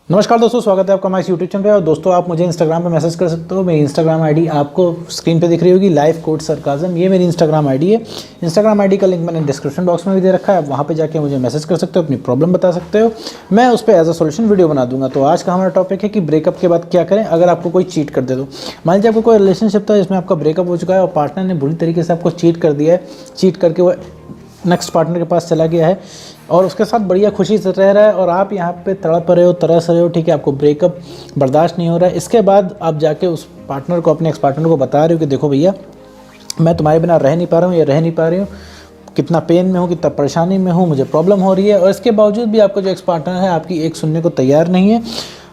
नमस्कार दोस्तों, स्वागत है आपका हमारे यूट्यूब चैनल पे। और दोस्तों, आप मुझे इंस्टाग्राम पे मैसेज कर सकते हो। मेरी इंस्टाग्राम आईडी आपको स्क्रीन पे दिख रही होगी, लाइफ कोड सरकाज़म। ये मेरी इंस्टाग्राम आईडी है। इंस्टाग्राम आईडी का लिंक मैंने डिस्क्रिप्शन बॉक्स में भी दे रखा है। आप वहाँ पे जाके मुझे मैसेज कर सकते हो, अपनी प्रॉब्लम बता सकते हो। मैं उस पर एज अ सोल्यूशन वीडियो बना दूंगा। तो आज का हमारा टॉपिक है कि ब्रेकअप के बाद क्या करें अगर आपको कोई चीट कर दे। तो मान लीजिए आपको कोई रिलेशनशिप था जिसमें आपका ब्रेकअप हो चुका है और पार्टनर ने बुरी तरीके से आपको चीट कर दिया है। चीट करके वो नेक्स्ट पार्टनर के पास चला गया है और उसके साथ बढ़िया खुशी से रह रहा है और आप यहाँ पे तड़प रहे हो, तरस रहे हो। ठीक है, आपको ब्रेकअप बर्दाश्त नहीं हो रहा है। इसके बाद आप जाके उस पार्टनर को, अपने एक्स पार्टनर को बता रहे हो कि देखो भैया, मैं तुम्हारे बिना रह नहीं पा रहा हूँ या रह नहीं पा रही हूँ, कितना पेन में हूँ, कितना परेशानी में हूँ, मुझे प्रॉब्लम हो रही है। और इसके बावजूद भी आपका जो एक्स पार्टनर है आपकी एक सुनने को तैयार नहीं है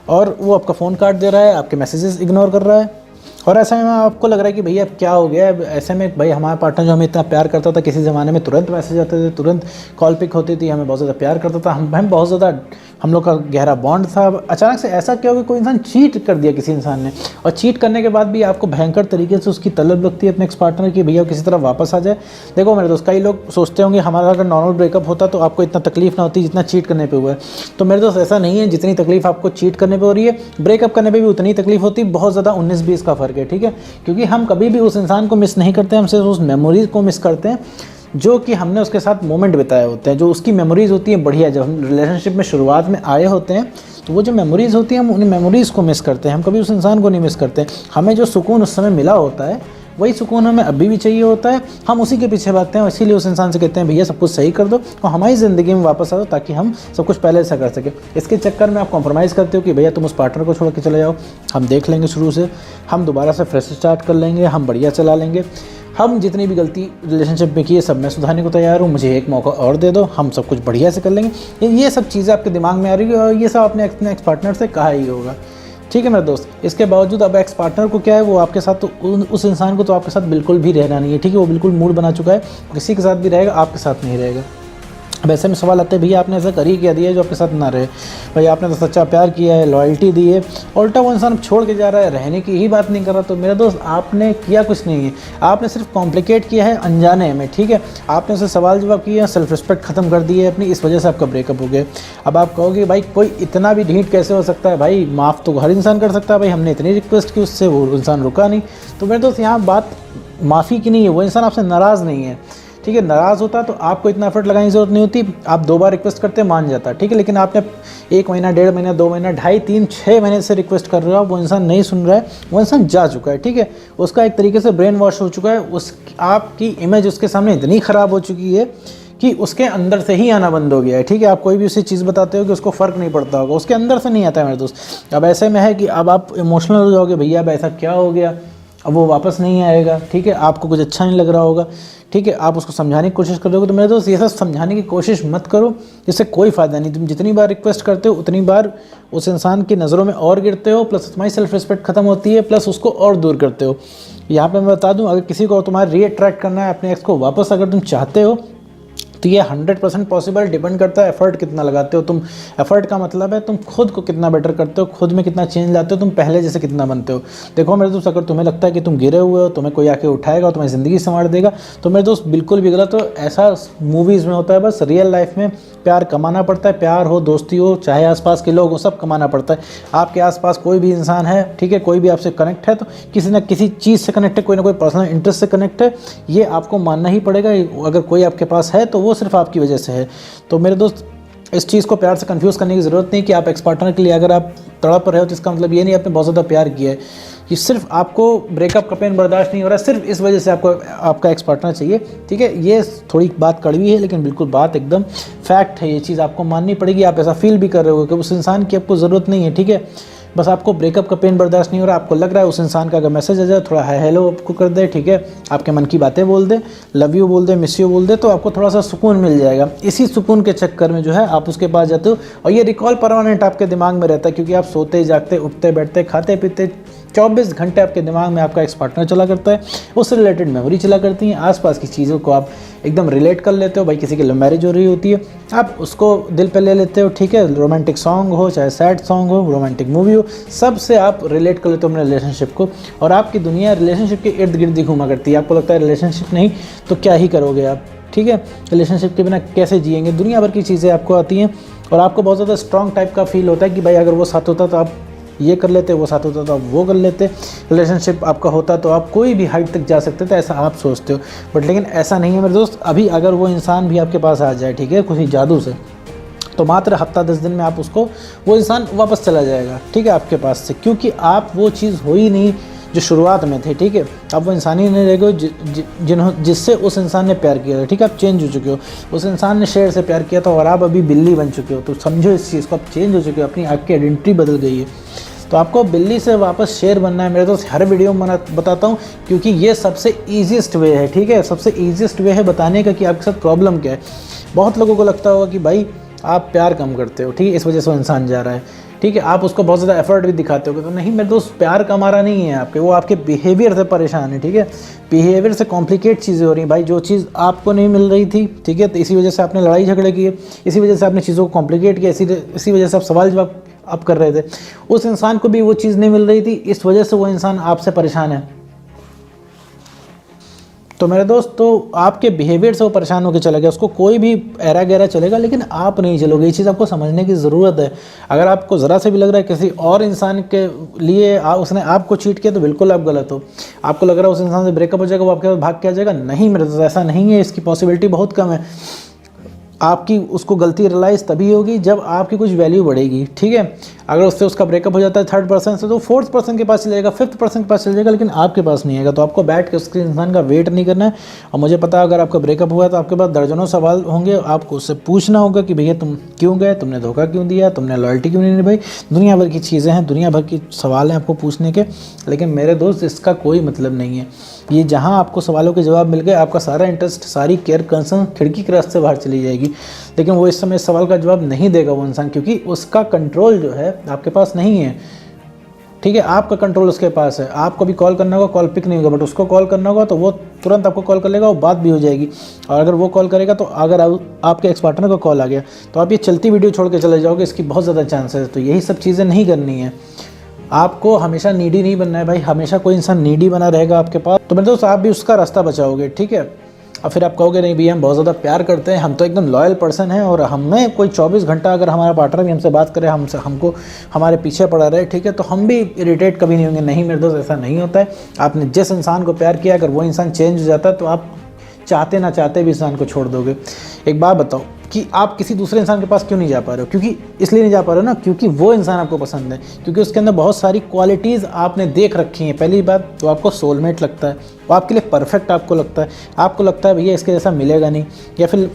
और वो आपका फ़ोन काट दे रहा है, आपके मैसेजेस इग्नोर कर रहा है। और ऐसे में आपको लग रहा है कि भैया अब क्या हो गया है। ऐसे में भाई, हमारा पार्टनर जो हमें इतना प्यार करता था, किसी ज़माने में तुरंत मैसेज आते थे, तुरंत कॉल पिक होती थी, हमें बहुत ज़्यादा प्यार करता था, हम बहुत ज़्यादा, हम लोग का गहरा बॉन्ड था। अचानक से ऐसा क्या हो गया, कोई इंसान चीट कर दिया किसी इंसान ने। और चीट करने के बाद भी आपको भयंकर तरीके से उसकी तलब लगती है अपने एक्स पार्टनर की, भैया किसी तरह वापस आ जाए। देखो मेरे दोस्त, कई लोग सोचते होंगे हमारा अगर नॉर्मल ब्रेकअप होता तो आपको इतना तकलीफ ना होती जितना चीट करने पे हुआ है। तो मेरे दोस्त, ऐसा नहीं है। जितनी तकलीफ आपको चीट करने पे हो रही है, ब्रेकअप करने पे भी उतनी तकलीफ होती है। बहुत ज़्यादा 19-20 का फ़र्क है। ठीक है, क्योंकि हम कभी भी उस इंसान को मिस नहीं करते, हम सिर्फ उस मेमोरीज को मिस करते हैं जो कि हमने उसके साथ मोमेंट बिताए होते हैं, जो उसकी मेमोरीज़ होती हैं बढ़िया। जब हम रिलेशनशिप में शुरुआत में आए होते हैं तो वो जो मेमोरीज़ होती हैं, हम उन मेमोरीज़ को मिस करते हैं। हम कभी उस इंसान को नहीं मिस करते। हमें जो सुकून उस समय मिला होता है वही सुकून हमें अभी भी चाहिए होता है। हम उसी के पीछे भागते हैं और इसीलिए उस इंसान से कहते हैं भैया सब कुछ सही कर दो और हमारी ज़िंदगी में वापस आ दो ताकि हम सब कुछ पहले से कर सकें। इसके चक्कर में आप कॉम्प्रोमाइज़ करते हो कि भैया तुम उस पार्टनर को छोड़ के चले जाओ, हम देख लेंगे शुरू से, हम दोबारा से फ्रेश स्टार्ट कर लेंगे, हम बढ़िया चला लेंगे, हम जितनी भी गलती रिलेशनशिप में की है सब मैं सुधारने को तैयार हूँ, मुझे एक मौका और दे दो, हम सब कुछ बढ़िया से कर लेंगे। ये सब चीज़ें आपके दिमाग में आ रही है और ये सब आपने अपने एक्स पार्टनर से कहा ही होगा। ठीक है मेरे दोस्त, इसके बावजूद अब एक्स पार्टनर को क्या है, वो आपके साथ तो उस इंसान को तो आपके साथ बिल्कुल भी रहना नहीं है। ठीक है, वो बिल्कुल मूड बना चुका है, किसी के साथ भी रहेगा, आपके साथ नहीं रहेगा। अब ऐसे में सवाल आता है भैया आपने ऐसा कर ही क्या दिया है जो आपके साथ ना रहे। भाई आपने तो सच्चा प्यार किया है, लॉयल्टी दी है, उल्टा वो इंसान छोड़ के जा रहा है, रहने की ही बात नहीं कर रहा। तो मेरे दोस्त, आपने किया कुछ नहीं है, आपने सिर्फ कॉम्प्लिकेट किया है अनजाने में। ठीक है, आपने उसे सवाल जवाब किया, सेल्फ रिस्पेक्ट खत्म कर दी है अपनी, इस वजह से आपका ब्रेकअप हो गया। अब आप कहोगे भाई कोई इतना भी ढीठ कैसे हो सकता है। भाई माफ़ तो हर इंसान कर सकता है। भाई हमने इतनी रिक्वेस्ट की उससे, वो इंसान रुका नहीं। तो मेरे दोस्त, यहाँ बात माफ़ी की नहीं है, वो इंसान आपसे नाराज़ नहीं है। ठीक है, नाराज़ होता तो आपको इतना एफर्ट लगाने की ज़रूरत नहीं होती, आप 2 बार रिक्वेस्ट करते मान जाता। ठीक है, लेकिन आपने 1 महीना, 1.5 महीना, 2 महीना, 2.5, 3, 6 महीने से रिक्वेस्ट कर रहे हो, वो इंसान नहीं सुन रहा है, वो इंसान जा चुका है। ठीक है, उसका एक तरीके से ब्रेन वॉश हो चुका है, आपकी इमेज उसके सामने इतनी ख़राब हो चुकी है कि उसके अंदर से ही आना बंद हो गया है। ठीक है, आप कोई भी उसे चीज़ बताते हो कि उसको फ़र्क नहीं पड़ता होगा, उसके अंदर से नहीं आता है मेरे दोस्त। अब ऐसे में है कि अब आप इमोशनल हो जाओगे, भैया अब ऐसा क्या हो गया, अब वो वापस नहीं आएगा। ठीक है, आपको कुछ अच्छा नहीं लग रहा होगा। ठीक है, आप उसको समझाने की कोशिश कर रहे हो। तो मेरे दोस्त, ये सब समझाने की कोशिश मत करो, इससे कोई फ़ायदा नहीं। तुम जितनी बार रिक्वेस्ट करते हो उतनी बार उस इंसान की नज़रों में और गिरते हो, प्लस तुम्हारी सेल्फ रिस्पेक्ट खत्म होती है, प्लस उसको और दूर करते हो। यहाँ पे मैं बता दूँ, अगर किसी को तुम्हारा रीअट्रैक्ट करना है अपने एक्स को वापस, अगर तुम चाहते हो तो ये 100% पॉसिबल। डिपेंड करता है एफर्ट कितना लगाते हो तुम। एफर्ट का मतलब है तुम खुद को कितना बेटर करते हो, खुद में कितना चेंज लाते हो, तुम पहले जैसे कितना बनते हो। देखो मेरे दोस्त, अगर तुम्हें लगता है कि तुम गिरे हुए हो, तुम्हें कोई आके उठाएगा और तुम्हारी ज़िंदगी संवार देगा, तो मेरे दोस्त बिल्कुल भी गलत हो। ऐसा मूवीज़ में होता है, बस रियल लाइफ में प्यार कमाना पड़ता है। प्यार हो, दोस्ती हो, चाहे आसपास के लोग हो, सब कमाना पड़ता है। आपके आसपास कोई भी इंसान है, ठीक है, कोई भी आपसे कनेक्ट है तो किसी न किसी चीज़ से कनेक्ट है, कोई ना कोई पर्सनल इंटरेस्ट से कनेक्ट है, ये आपको मानना ही पड़ेगा। अगर कोई आपके पास है तो वो सिर्फ आपकी वजह से है। तो मेरे दोस्त, इस चीज़ को प्यार से कंफ्यूज करने की ज़रूरत नहीं कि आप एक्स पार्टनर के लिए अगर आप तड़प रहे हो तो इसका मतलब ये नहीं आपने बहुत ज़्यादा प्यार किया है। कि सिर्फ आपको ब्रेकअप का पेन बर्दाश्त नहीं हो रहा है, सिर्फ इस वजह से आपको आपका एक्स पार्टनर चाहिए। ठीक है, ये थोड़ी बात कड़वी है लेकिन बिल्कुल बात एकदम फैक्ट है। ये चीज़ आपको माननी पड़ेगी। आप ऐसा फील भी कर रहे हो कि उस इंसान की आपको ज़रूरत नहीं है। ठीक है, बस आपको ब्रेकअप का पेन बर्दाश्त नहीं हो रहा, आपको लग रहा है उस इंसान का अगर मैसेज आ जाए, थोड़ा हाय हेलो आपको कर दे, ठीक है, आपके मन की बातें बोल दे, लव यू बोल दे, मिस यू बोल दे, तो आपको थोड़ा सा सुकून मिल जाएगा। इसी सुकून के चक्कर में जो है आप उसके पास जाते हो और ये रिकॉल परमानेंट आपके दिमाग में रहता है, क्योंकि आप सोते जागते, उठते बैठते, खाते पीते 24 घंटे आपके दिमाग में आपका एक्स पार्टनर चला करता है, उससे रिलेटेड मेमोरी चला करती हैं, आसपास की चीज़ों को आप एकदम रिलेट कर लेते हो। भाई किसी की लव मैरिज हो रही होती है, आप उसको दिल पे ले लेते हो। ठीक है, रोमांटिक सॉन्ग हो चाहे सैड सॉन्ग हो, रोमांटिक मूवी हो, सब से आप रिलेट कर लेते हो अपने रिलेशनशिप को। और आपकी दुनिया रिलेशनशिप के इर्द गिर्द ही घूमा करती है। आपको लगता है रिलेशनशिप नहीं तो क्या ही करोगे आप। ठीक है, रिलेशनशिप के बिना कैसे जिएंगे, दुनिया भर की चीज़ें आपको आती हैं और आपको बहुत ज़्यादा स्ट्रॉन्ग टाइप का फील होता है कि भाई अगर वो साथ होता तो आप ये कर लेते, वो साथ होता तो आप वो कर लेते, रिलेशनशिप आपका होता तो आप कोई भी हाइट तक जा सकते थे, ऐसा आप सोचते हो। बट लेकिन ऐसा नहीं है मेरे दोस्त। अभी अगर वो इंसान भी आपके पास आ जाए, ठीक है, किसी जादू से, तो मात्र हफ्ता 10 दिन में आप उसको, वो इंसान वापस चला जाएगा, ठीक है, आपके पास से, क्योंकि आप वो चीज़ हो ही नहीं जो शुरुआत में थे, ठीक है। अब वो इंसान ही नहीं रहेगा जिससे उस इंसान ने प्यार किया था, ठीक है। आप चेंज हो चुके हो, उस इंसान ने शेर से प्यार किया था और आप अभी बिल्ली बन चुके हो, तो समझो इस चीज़ को, आप चेंज हो चुके हो, अपनी आपकी आइडेंटिटी बदल गई है। तो आपको बिल्ली से वापस शेर बनना है मेरे दोस्त, हर वीडियो में बताता हूँ, क्योंकि ये सबसे ईजीएस्ट वे है, ठीक है। सबसे ईजीएस्ट वे है बताने का कि आपके साथ प्रॉब्लम क्या है। बहुत लोगों को लगता होगा कि भाई आप प्यार कम करते हो, ठीक है, इस वजह से वो इंसान जा रहा है, ठीक है। आप उसको बहुत ज़्यादा एफर्ट भी दिखाते हो, तो नहीं मेरे दोस्त, प्यार कमा रहा नहीं है आपके, वो आपके बिहेवियर से परेशान है, ठीक है। बिहेवियर से कॉम्प्लिकेट चीज़ें हो रही हैं भाई, जो चीज़ आपको नहीं मिल रही थी, ठीक है, तो इसी वजह से आपने लड़ाई झगड़े किए, इसी वजह से आपने चीज़ों को कॉम्प्लिकेट किया, इसी वजह से आप सवाल जवाब आप कर रहे थे। उस इंसान को भी वो चीज़ नहीं मिल रही थी, इस वजह से वो इंसान आपसे परेशान है। तो मेरे दोस्त, तो आपके बिहेवियर से वो परेशान होकर चला गया, उसको कोई भी ऐरा गहरा चलेगा, लेकिन आप नहीं चलोगे। ये चीज़ आपको समझने की ज़रूरत है। अगर आपको ज़रा से भी लग रहा है किसी और इंसान के लिए उसने आपको चीट किया, तो बिल्कुल आप गलत हो। आपको लग रहा है उस इंसान से ब्रेकअप हो जाएगा, वो आपके पास भाग के आ जाएगा, नहीं मेरे दोस्त, ऐसा नहीं है, इसकी पॉसिबिलिटी बहुत कम है। आपकी उसको गलती रियलाइज़ तभी होगी जब आपकी कुछ वैल्यू बढ़ेगी, ठीक है। अगर उससे उसका ब्रेकअप हो जाता है थर्ड पर्सन से, तो फोर्थ पर्सन के पास चले जाएगा, फिफ्थ पर्सन के पास चले जाएगा, लेकिन आपके पास नहीं आएगा। तो आपको बैठ के उसके इंसान का वेट नहीं करना है। और मुझे पता है अगर आपका ब्रेकअप हुआ है तो आपके पास दर्जनों सवाल होंगे, आपको उससे पूछना होगा कि भैया तुम क्यों गए, तुमने धोखा क्यों दिया, तुमने लॉयल्टी क्यों नहीं निभाई। दुनिया भर की चीज़ें हैं, दुनिया भर की सवाल हैं आपको पूछने के, लेकिन मेरे दोस्त इसका कोई मतलब नहीं है। ये जहाँ आपको सवालों के जवाब मिल गए, आपका सारा इंटरेस्ट, सारी केयर, कंसर्न खिड़की के रास्ते बाहर चली जाएगी। लेकिन वो इस समय इस सवाल का जवाब नहीं देगा वो इंसान, क्योंकि उसका कंट्रोल जो है आपके पास नहीं है, ठीक है। आपका कंट्रोल उसके पास है। आपको भी कॉल करना होगा, कॉल पिक नहीं होगा, बट उसको कॉल करना होगा तो वो तुरंत आपको कॉल कर लेगा, वो बात भी हो जाएगी। और अगर वो कॉल करेगा, तो अगर आपके एक्स पार्टनर का कॉल आ गया, तो आप ये चलती वीडियो छोड़ के चले जाओगे, इसकी बहुत ज़्यादा चांसेस है। तो यही सब चीज़ें नहीं करनी है। आपको हमेशा नीडी नहीं बनना है भाई, हमेशा कोई इंसान नीडी बना रहेगा आपके पास, तो मेरे दोस्त आप भी उसका रास्ता बचाओगे, ठीक है। और फिर आप कहोगे नहीं भैया हम बहुत ज़्यादा प्यार करते हैं, हम तो एकदम लॉयल पर्सन हैं, और हमें कोई 24 घंटा अगर हमारा पार्टनर भी हमसे बात करे, हमको हमारे पीछे पड़ा रहे, ठीक है, तो हम भी इरिटेट कभी नहीं होंगे। नहीं मेरे दोस्त, ऐसा नहीं होता है। आपने जिस इंसान को प्यार किया, अगर वो इंसान चेंज हो जाता है, तो आप चाहते ना चाहते भी इंसान को छोड़ दोगे। एक बात बताओ कि आप किसी दूसरे इंसान के पास क्यों नहीं जा पा रहे हो? क्योंकि इसलिए नहीं जा पा रहे हो ना, क्योंकि वो इंसान आपको पसंद है, क्योंकि उसके अंदर बहुत सारी क्वालिटीज़ आपने देख रखी हैं। पहली बात तो आपको सोलमेट लगता है, वो आपके लिए परफेक्ट आपको लगता है भैया इसके जैसा मिलेगा नहीं, या फिर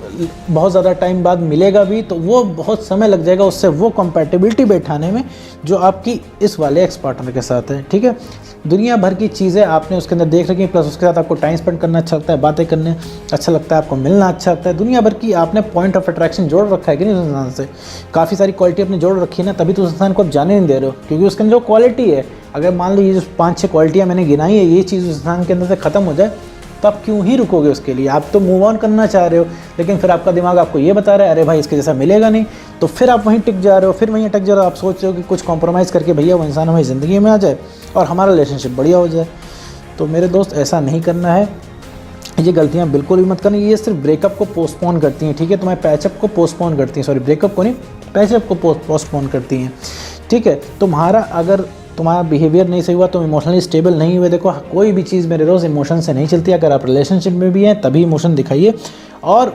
बहुत ज़्यादा टाइम बाद मिलेगा भी तो वो बहुत समय लग जाएगा उससे वो कंपैटिबिलिटी बैठाने में जो आपकी इस वाले एक्स पार्टनर के साथ है, ठीक है। दुनिया भर की चीज़ें आपने उसके अंदर देख रखी हैं, प्लस उसके साथ आपको टाइम स्पेंड करना अच्छा लगता है, बातें करने अच्छा लगता है, आपको मिलना अच्छा लगता है। दुनिया भर की आपने पॉइंट ऑफ अट्रैक्शन जोड़ रखा है कि नहीं उस इंसान से, काफ़ी सारी क्वालिटी आपने जोड़ रखी है ना, तभी तो उस इंसान को आप जाने नहीं दे रहे हो, क्योंकि उसके अंदर जो क्वालिटी है, अगर मान लीजिए जो 5-6 क्वालिटियाँ मैंने गिनाई है, ये चीज़ उस इंसान के अंदर से ख़त्म हो जाए, तो आप क्यों ही रुकोगे उसके लिए? आप तो मूव ऑन करना चाह रहे हो, लेकिन फिर आपका दिमाग आपको ये बता रहा है अरे भाई इसके जैसा मिलेगा नहीं, तो फिर आप वहीं टिक जा रहे हो, फिर वहीं अटक जा रहे हो। आप सोच रहे हो कि कुछ कॉम्प्रोमाइज़ करके भैया वो इंसान हमारी ज़िंदगी में आ जाए और हमारा रिलेशनशिप बढ़िया हो जाए। तो मेरे दोस्त ऐसा नहीं करना है, ये गलतियाँ बिल्कुल भी मत करना। ये सिर्फ ब्रेकअप को पोस्टपोन करती हैं, ठीक है, तुम्हारे पैचअप को पोस्टपोन करती हैं, सॉरी ब्रेकअप को नहीं, पैचअप को पोस्टपोन करती हैं, ठीक है। तुम्हारा बिहेवियर नहीं सही हुआ, तुम इमोशनली स्टेबल नहीं हुए, देखो कोई भी चीज़ मेरे दोस्त इमोशन से नहीं चलती। अगर आप रिलेशनशिप में भी हैं तभी इमोशन दिखाइए, और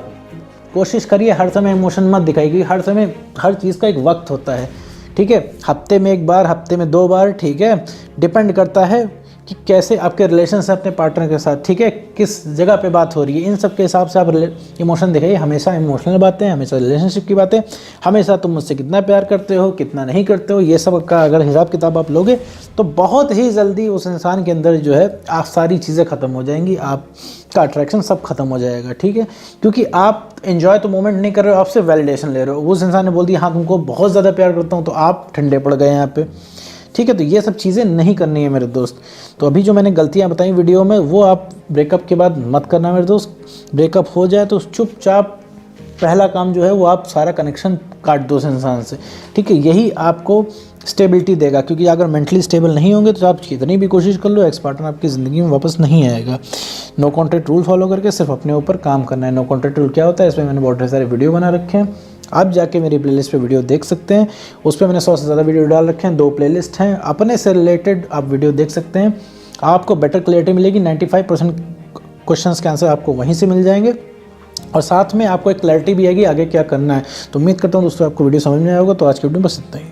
कोशिश करिए हर समय इमोशन मत दिखाइए, क्योंकि हर समय हर चीज़ का एक वक्त होता है, ठीक है। हफ्ते में 1 बार, हफ्ते में 2 बार, ठीक है, डिपेंड करता है कि कैसे आपके रिलेशन है अपने पार्टनर के साथ, ठीक है, किस जगह पे बात हो रही है, इन सब के हिसाब से आप इमोशन दिखाइए। हमेशा इमोशनल बातें, हमेशा रिलेशनशिप की बातें, हमेशा तुम मुझसे कितना प्यार करते हो, कितना नहीं करते हो, ये सब का अगर हिसाब किताब आप लोगे तो बहुत ही जल्दी उस इंसान के अंदर जो है आप सारी चीज़ें ख़त्म हो जाएंगी, आपका अट्रैक्शन सब खत्म हो जाएगा, ठीक है। क्योंकि आप एंजॉय तो मोमेंट नहीं कर रहे हो, आप सिर्फ वैलिडेशन ले रहे हो। उस इंसान ने बोल दिया हाँ तुमको बहुत ज़्यादा प्यार करता हूँ, तो आप ठंडे पड़ गए यहाँ पे, ठीक है। तो ये सब चीज़ें नहीं करनी है मेरे दोस्त। तो अभी जो मैंने गलतियाँ बताई वीडियो में, वो आप ब्रेकअप के बाद मत करना मेरे दोस्त। ब्रेकअप हो जाए तो चुपचाप पहला काम जो है वो आप सारा कनेक्शन काट दो उस इंसान से, ठीक है। यही आपको स्टेबिलिटी देगा, क्योंकि अगर मेंटली स्टेबल नहीं होंगे तो आप कितनी भी कोशिश कर लो, एक्स पार्टनर आपकी ज़िंदगी में वापस नहीं आएगा। नो कॉन्टैक्ट रूल फॉलो करके सिर्फ अपने ऊपर काम करना है। नो कॉन्टैक्ट रूल क्या होता है, इसमें मैंने बहुत सारे वीडियो बना रखे हैं, आप जाके मेरी प्लेलिस्ट पे वीडियो देख सकते हैं। उस पर मैंने 100 से ज़्यादा वीडियो डाल रखे हैं, 2 प्लेलिस्ट हैं, अपने से रिलेटेड आप वीडियो देख सकते हैं। आपको बेटर क्लैरिटी मिलेगी, 95% क्वेश्चंस के आंसर आपको वहीं से मिल जाएंगे और साथ में आपको एक क्लैरिटी भी आएगी आगे क्या करना है। तो उम्मीद करता हूँ दोस्तों आपको वीडियो समझ में आया होगा। तो आज की वीडियो में बस इतना ही।